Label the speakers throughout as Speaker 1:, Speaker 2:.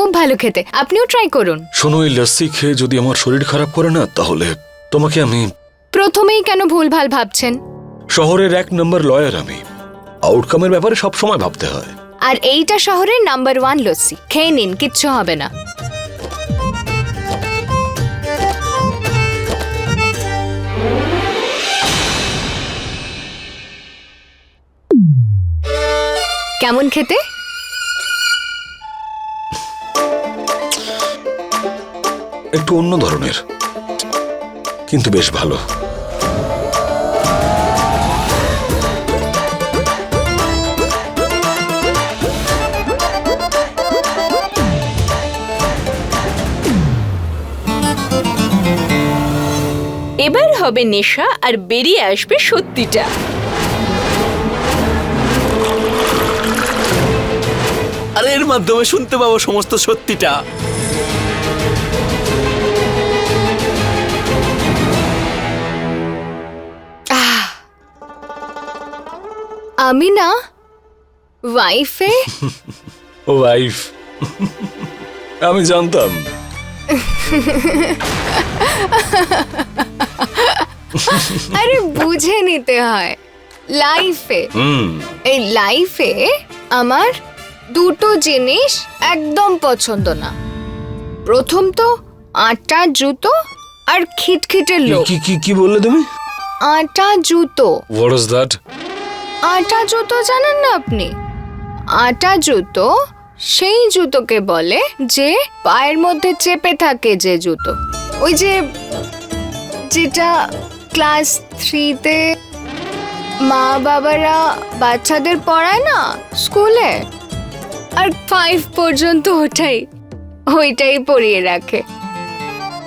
Speaker 1: খুব ভালো খেতে, আপনিও ট্রাই করুন।
Speaker 2: শোনো, এই লস্যি খেয়ে যদি আমার শরীর খারাপ করে না, তাহলে তোমাকে আমি...
Speaker 1: প্রথমেই কেন ভুলভাল ভাবছেন?
Speaker 2: শহরের 1 নম্বর লয়ার আমি, আউটকামের ব্যাপারে সব সময় ভাবতে হয়।
Speaker 1: আর এইটা শহরের নাম্বার 1 লস্যি, খেয়ে নিন, কিচ্ছু হবে না। কেমন খেতে?
Speaker 2: একটু অন্য ধরনের, কিন্তু বেশ ভালো।
Speaker 3: এবার হবে নেশা আর বেরিয়ে আসবে সত্যিটা।
Speaker 4: আর এর মাধ্যমে শুনতে পাবো সমস্ত সত্যিটা।
Speaker 1: আমি না ওয়াইফে।
Speaker 2: ওয়াইফ? আমি জানতাম।
Speaker 1: আরে বুঝে নিতে হয় লাইফে। এই লাইফে আমার দুটো জিনিস একদম পছন্দ না। প্রথম তো আটা জুতো আর খিটখিটে লোক।
Speaker 2: কি কি কি বললে তুমি?
Speaker 1: আটা জুতো।
Speaker 2: What is that?
Speaker 1: আটা জুতো জানেন না আপনি? আটা জুতো সেই জুতোকে বলে যে পায়ের মধ্যে চেপে থাকে যে জুতো। ওই যে যেটা ক্লাস 3-তে মা বাবারা বাচ্চাদের পড়ায় না স্কুলে, আর 5 পর্যন্ত ওইটাই পরিয়ে রাখে।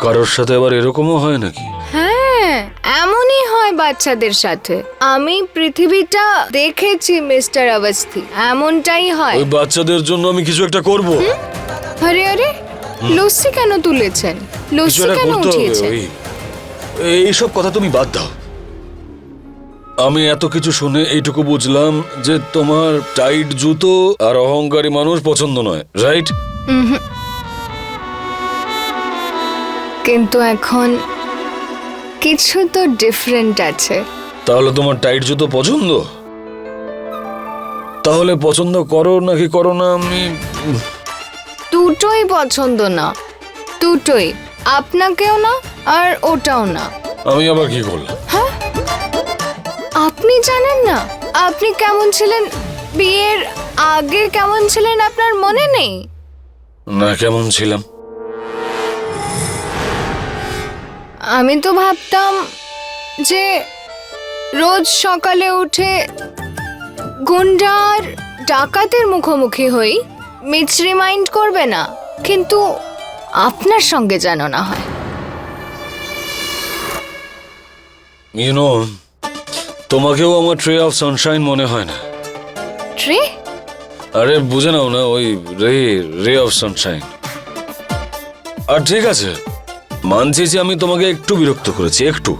Speaker 2: কারোর সাথে আবার এরকমও হয় নাকি?
Speaker 1: হ্যাঁ, এমনই হয় বাচ্চাদের সাথে। আমি পৃথিবীটা দেখেছি মিস্টার অবস্থি, এমনটাই হয়।
Speaker 2: ওই বাচ্চাদের জন্য আমি কিছু একটা করব।
Speaker 1: আরে আরে, লস্যি কেন তুলেছেন? লস্যি কেন উঠিয়েছেন?
Speaker 2: এইসব কথা তুমি বাদ দাও। আমি এত কিছু শুনে এইটুকু বুঝলাম যে তোমার টাইট জুতো আর অহংকারী মানুষ পছন্দ নয়, রাইট?
Speaker 1: কিন্তু এখন কিছু তো ডিফারেন্ট আছে।
Speaker 2: তাহলে তোমার টাইট জুতো পছন্দ? তাহলে পছন্দ করো নাকি করো না? আমি
Speaker 1: দুটোই পছন্দ না, দুটোই। আপনাকেও না আর ওটাও না।
Speaker 2: আমি আবার কি করলাম?
Speaker 1: হ্যাঁ, আপনি জানেন না আপনি কেমন ছিলেন বিয়ের আগে? কেমন ছিলেন আপনার মনে নেই?
Speaker 2: না, কেমন ছিলাম?
Speaker 1: আমি তো ভাবতাম যে রোজ সকালে উঠে গুন্ডার ডাকাতের মুখোমুখি হই, মিছরি মাইন্ড করবে না, কিন্তু আপনার সঙ্গে যেন না হয়।
Speaker 2: ইউ নো, তোমাকেও আমার ট্রে অফ সানশাইন মনে হয় না?
Speaker 1: ট্রে?
Speaker 2: আরে বুঝে নাও না, ওই রে অফ সানশাইন। আর ঠিক আছে, মানছি যে আমি তোমাকে একটু বিরক্ত করেছি, একটু,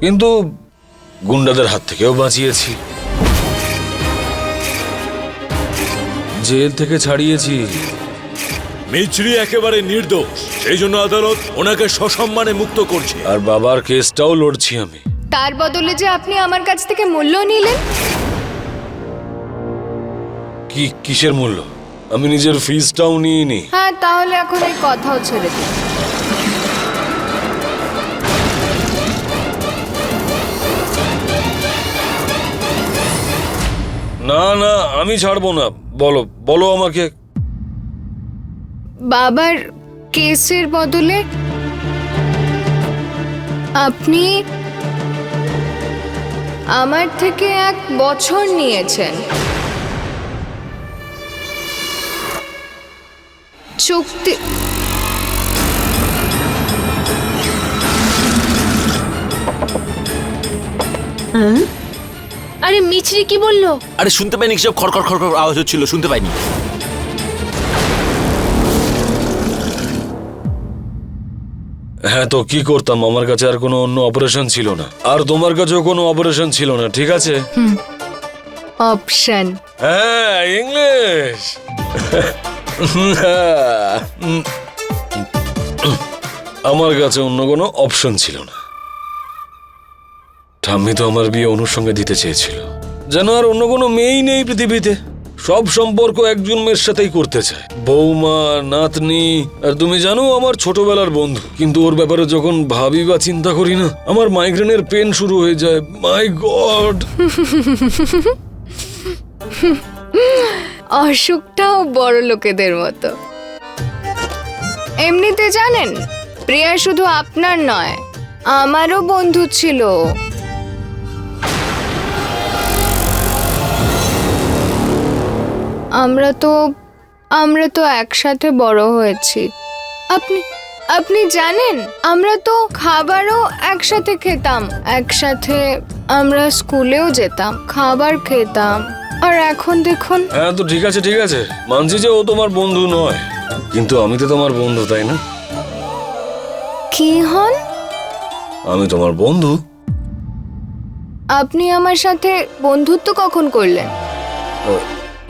Speaker 2: কিন্তু গুন্ডাদের হাত থেকেও বাঁচিয়েছি, জেল থেকে ছাড়িয়েছি।
Speaker 5: মিছরি একেবারে নির্দোষ, সেই জন্য আদালত ওনাকে সসম্মানে মুক্ত করছে।
Speaker 2: আর বাবার কেসটাও লড়ছি আমি।
Speaker 1: তার বদলে যে আপনি আমার কাছ থেকে মূল্য নিলেন।
Speaker 2: কিসের মূল্য? আমি নিজের ফিসটাও নিইনি।
Speaker 1: হ্যাঁ, তাহলে এখন এই কথাও ছেড়ে দিন।
Speaker 2: না না, আমি ছাড়বো না। বলো বলো আমাকে।
Speaker 1: বাবার কেসের বদলে আপনি আমার থেকে 1 বছর নিয়েছেন। চুক্তি
Speaker 3: আরে মিছরি কি বললো?
Speaker 4: আরে শুনতে পাইনি, সব খড়খড় খড়খড় আওয়াজ হচ্ছিল, শুনতে পাইনি।
Speaker 2: হ্যাঁ, তো কি করতাম? আমার কাছে আর কোনো অন্য অপারেশন ছিল না, আর তোমার কাছেও কোনো অপারেশন ছিল না, ঠিক আছে?
Speaker 1: অপশন।
Speaker 2: হ্যাঁ, ইংলিশ। আমার কাছে অন্য কোনো অপশন ছিল না। ঠাম্মি তো আমার বিয়ে অনুর সঙ্গে দিতে চেয়েছিল, যেন আর অন্য কোনো মেয়েই নেই পৃথিবীতে। সব সম্পর্ক একজন মেয়ের সাথেই করতে চায়, বৌমা, নাতনি। আর তুমি জানো আমার ছোটবেলার বন্ধু, কিন্তু ওর ব্যাপারে যখন ভাবি বা চিন্তা করি না, আমার মাইগ্রেনের পেন শুরু হয়ে যায়। মাই গড!
Speaker 1: অসুখটাও বড় লোকেদের মতো। এমনিতে জানেন, প্রিয়া শুধু আপনার নয়, আমারও বন্ধু ছিল। আমরা তো একসাথে বড় হয়েছি। আপনি জানেন, আমরা তো খাবারও একসাথে খেতাম, একসাথে আমরা স্কুলেও যেতাম, খাবার খেতাম। আর এখন দেখুন।
Speaker 2: হ্যাঁ, তো ঠিক আছে, ঠিক আছে, মানছি যে ও তোমার বন্ধু নয়, কিন্তু আমি তো তোমার বন্ধু, তাই না?
Speaker 1: কি হন?
Speaker 2: আমি তোমার বন্ধু।
Speaker 1: আপনি আমার সাথে বন্ধুত্ব কখন করলেন?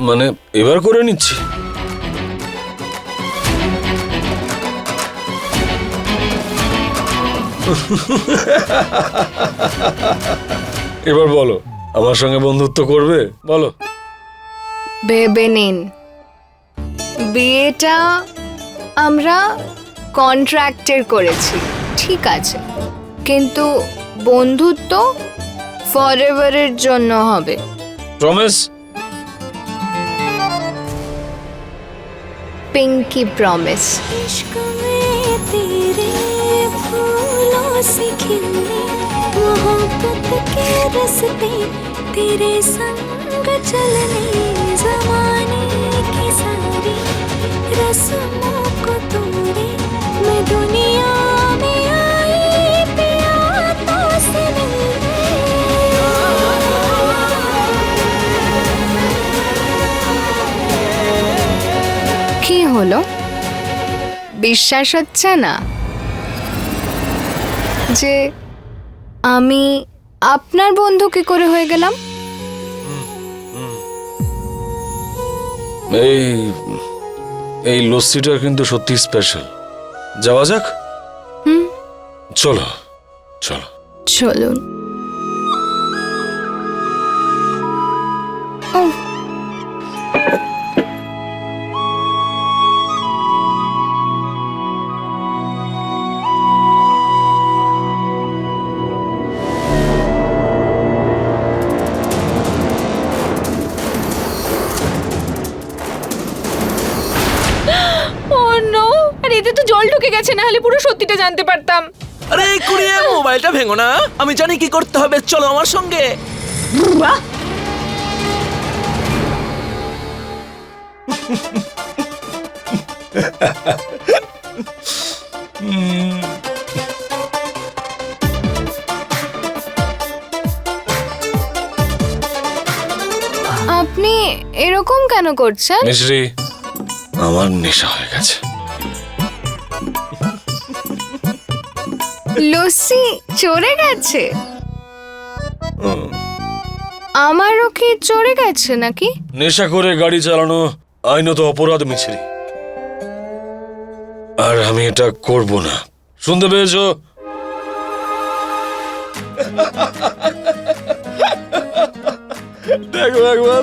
Speaker 2: মানে এবার করে নিচ্ছি। এবার বলো, আমার সঙ্গে বন্ধুত্ব করবে? বলো।
Speaker 1: ভেবে নিন, বিয়েটা আমরা কন্ট্রাক্টের করেছি, ঠিক আছে, কিন্তু বন্ধুত্ব ফরএভারের জন্য হবে।
Speaker 2: প্রমিস?
Speaker 1: Pinky promise.
Speaker 6: इश्क में तेरे फूलों से खिले मोहब्बत के रस्ते तेरे संग चलने जमाने की सारी रस्मों को तोड़े मैं दुनिया में आई पिया तो से
Speaker 1: কি হলো, বিশ্বাস হচ্ছে না যে আমি আপনার বন্ধু কি করে হয়ে গেলাম?
Speaker 2: এই লস্যিটা কিন্তু সত্যি স্পেশাল। যাওয়া যাক। চলো চলো
Speaker 1: চলুন। ও,
Speaker 3: ও নো, আর এতে তো জল ঢুকে গেছে, না হলে পুরো সত্যিটা জানতে পারতাম।
Speaker 4: আরে কুড়িয়ে মোবাইলটা ভেঙো না, আমি জানি কি করতে হবে, চলো আমার সঙ্গে।
Speaker 1: আপনি এরকম কেন করছেন?
Speaker 2: মিশ্রি, আমার নেশা হয়ে গেছে।
Speaker 1: লস্যি চড়ে গেছে? আমারও কি চড়ে গেছে নাকি?
Speaker 2: নেশা করে গাড়ি চালানো আইনত অপরাধ মিছরি, আর আমি এটা করব না। শুনতে পেয়েছো? দেখো একবার,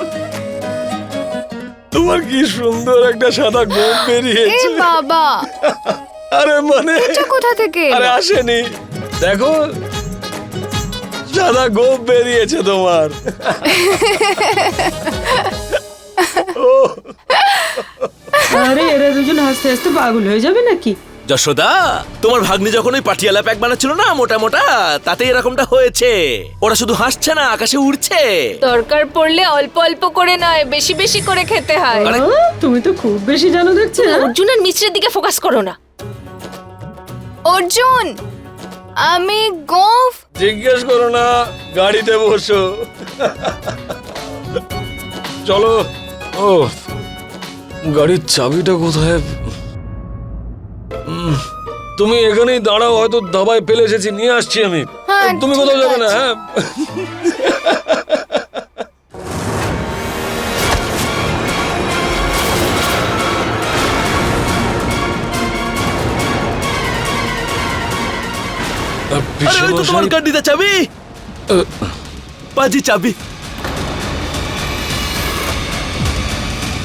Speaker 2: তোমার কি সুন্দর একটা সাদা গোপ
Speaker 1: এ
Speaker 2: বেরিয়েছে।
Speaker 1: বাবা,
Speaker 2: আরে মানে
Speaker 1: এটা কোথা থেকে এলো?
Speaker 2: আরে আসেনি, দেখো সাদা গোপ বেরিয়েছে তোমার। ও
Speaker 7: আরে এরা দুজন হাসতে হাসতে পাগল হয়ে যাবে নাকি?
Speaker 4: যশোদা, তোমার ভাগ্নি যখন ওই পাটিয়ালা প্যাক বানাচ্ছিল না মোটা মোটা, তাতে এরকমটা হয়েছে। ওরা শুধু হাসছে না, আকাশে উড়ছে।
Speaker 3: দরকার পড়লে অল্প অল্প করে নয়, বেশি বেশি করে খেতে হয়।
Speaker 4: আরে,
Speaker 7: ও, তুমি তো খুব বেশি জানো দেখছি। হ্যাঁ?
Speaker 3: অর্জুন আর মিশ্রের দিকে ফোকাস করো না।
Speaker 1: অর্জুন, আমি গোফ।
Speaker 2: জিজ্ঞেস করো না, গাড়িতে বসো। চলো। ও, গাড়ির চাবিটা কোথায়? তুমি এখানেই দাঁড়াও, হয়তো দাবায় ফেলে এসেছি, নিয়ে আসছি আমি।
Speaker 1: হ্যাঁ,
Speaker 2: তুমি কোথাও
Speaker 1: ঠিক
Speaker 2: যাবে না?
Speaker 1: আছে।
Speaker 2: হ্যাঁ,
Speaker 4: আরে ওই তো তোমার গাড়িতে চাবি, পাজি চাবি।